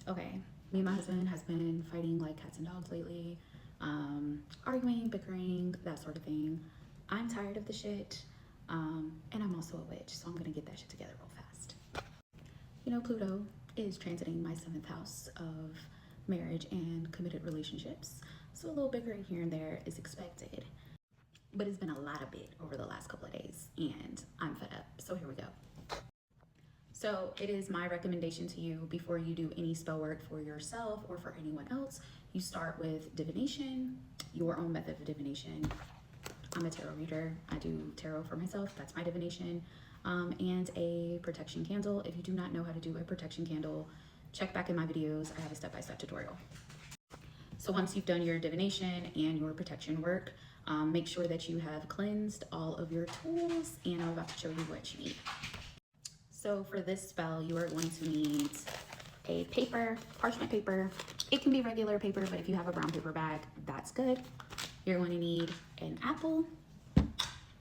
Okay, me and my husband has been fighting like cats and dogs lately, arguing, bickering, that sort of thing. I'm tired of the shit, and I'm also a witch, so I'm gonna get that shit together real fast. You know, Pluto is transiting my 7th house of marriage and committed relationships, so a little bickering here and there is expected. But it's been a lot of it over the last couple of days, and I'm fed up, so here we go. So it is my recommendation to you, before you do any spell work for yourself or for anyone else, you start with divination, your own method of divination. I'm a tarot reader. I do tarot for myself. That's my divination. And a protection candle. If you do not know how to do a protection candle, check back in my videos. I have a step-by-step tutorial. So once you've done your divination and your protection work, make sure that you have cleansed all of your tools, and I'm about to show you what you need. So for this spell, you are going to need a paper, parchment paper. It can be regular paper, but if you have a brown paper bag, that's good. You're going to need an apple.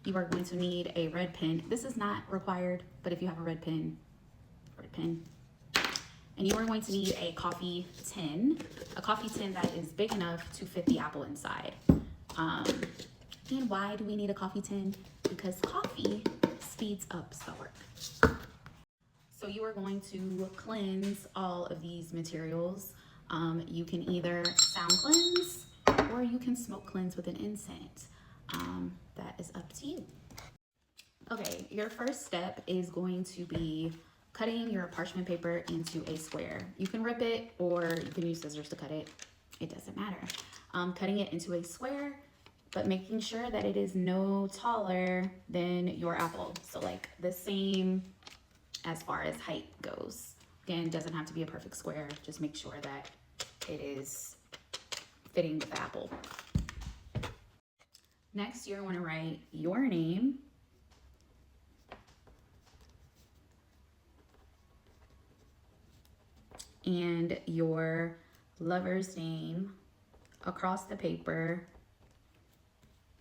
You are going to need a red pen. This is not required, but if you have a red pen. And you are going to need a coffee tin that is big enough to fit the apple inside. And why do we need a coffee tin? Because coffee speeds up spell work. So you are going to cleanse all of these materials. You can either sound cleanse or you can smoke cleanse with an incense. That is up to you. Okay, your first step is going to be cutting your parchment paper into a square. You can rip it or you can use scissors to cut it. It doesn't matter. Cutting it into a square, but making sure that it is no taller than your apple. So like the same as far as height goes. Again, it doesn't have to be a perfect square. Just make sure that it is fitting with the apple. Next, you're going to write your name, and your lover's name across the paper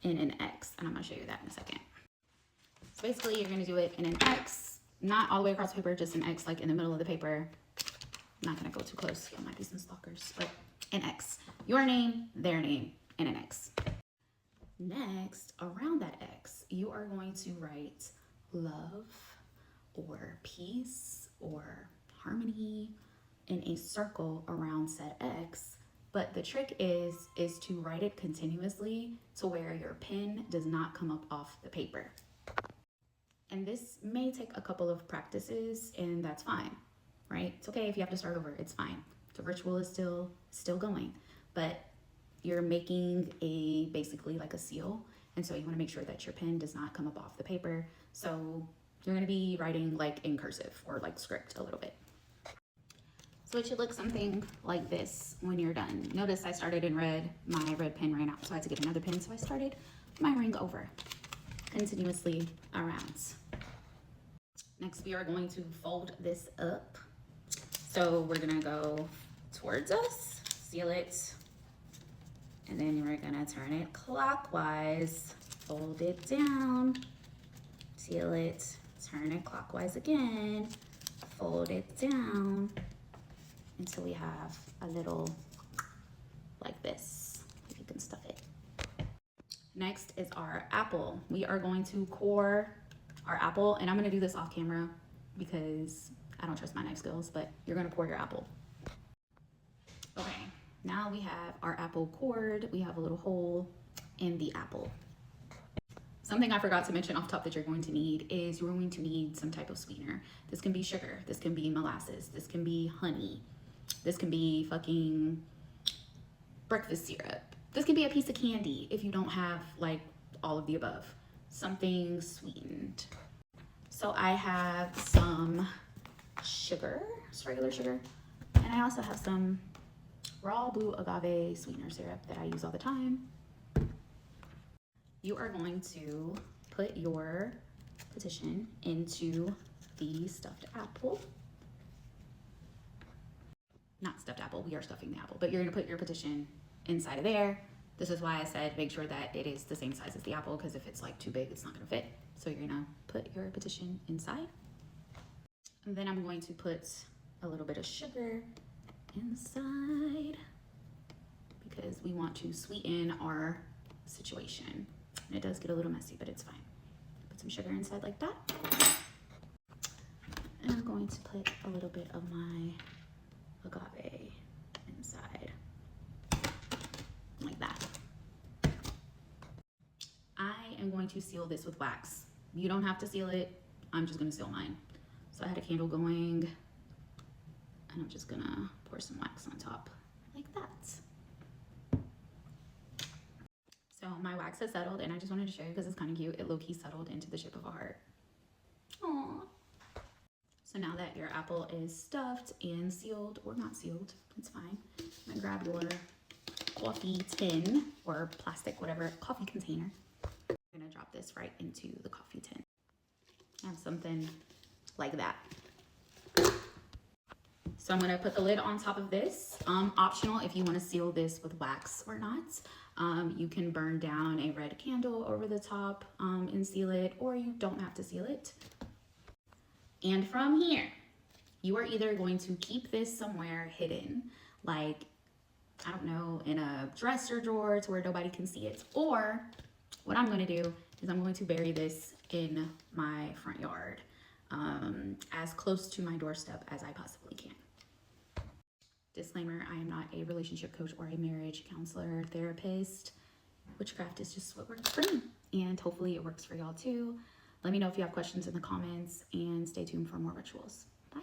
in an X. And I'm going to show you that in a second. So basically, you're going to do it in an X, not all the way across the paper, just an X like in the middle of the paper. I'm not going to go too close. There might be some stalkers, but an X. Your name, their name, and an X. Next, around that X, you are going to write love or peace or harmony in a circle around said X. But the trick is to write it continuously to where your pen does not come up off the paper. And this may take a couple of practices, and that's fine, right? It's okay if you have to start over, it's fine. The ritual is still going, but you're making basically like a seal. And so you want to make sure that your pen does not come up off the paper. So you're going to be writing like in cursive or like script a little bit. So it should look something like this when you're done. Notice I started in red, my red pen ran out, so I had to get another pen. So I started my ring over continuously around. Next, we are going to fold this up. So we're gonna go towards us, seal it, and then we're gonna turn it clockwise, fold it down, seal it, turn it clockwise again, fold it down, until we have a little like this, if you can stuff it. Next is our apple. We are going to core our apple, and I'm gonna do this off camera because I don't trust my knife skills, but you're gonna core your apple. Okay, now we have our apple cored. We have a little hole in the apple. Something I forgot to mention off top that you're going to need is you're going to need some type of sweetener. This can be sugar, this can be molasses, this can be honey, this can be fucking breakfast syrup. This can be a piece of candy if you don't have like all of the above. Something sweetened. So I have some sugar, just regular sugar, and I also have some raw blue agave sweetener syrup that I use all the time. You are going to put your petition into the stuffed apple. Not stuffed apple, we are stuffing the apple, but you're gonna put your petition inside of there. This is why I said make sure that it is the same size as the apple, because if it's like too big, it's not gonna fit. So you're gonna put your petition inside. And then I'm going to put a little bit of sugar inside because we want to sweeten our situation. And it does get a little messy, but it's fine. Put some sugar inside like that. And I'm going to put a little bit of my agave inside, like that. I am going to seal this with wax. You don't have to seal it. I'm just gonna seal mine. So I had a candle going, and I'm just gonna pour some wax on top, like that. So my wax has settled, and I just wanted to show you because it's kind of cute. It low-key settled into the shape of a heart. Aww. So now that your apple is stuffed and sealed, or not sealed, it's fine. I'm gonna grab your coffee tin or plastic, whatever, coffee container. I'm gonna drop this right into the coffee tin. Have something like that. So I'm gonna put the lid on top of this. Optional if you wanna seal this with wax or not. You can burn down a red candle over the top and seal it, or you don't have to seal it. And from here, you are either going to keep this somewhere hidden, like, I don't know, in a dresser drawer to where nobody can see it. Or what I'm gonna do is I'm going to bury this in my front yard, as close to my doorstep as I possibly can. Disclaimer, I am not a relationship coach or a marriage counselor, therapist. Witchcraft is just what works for me, and hopefully it works for y'all too. Let me know if you have questions in the comments, and stay tuned for more rituals. Bye.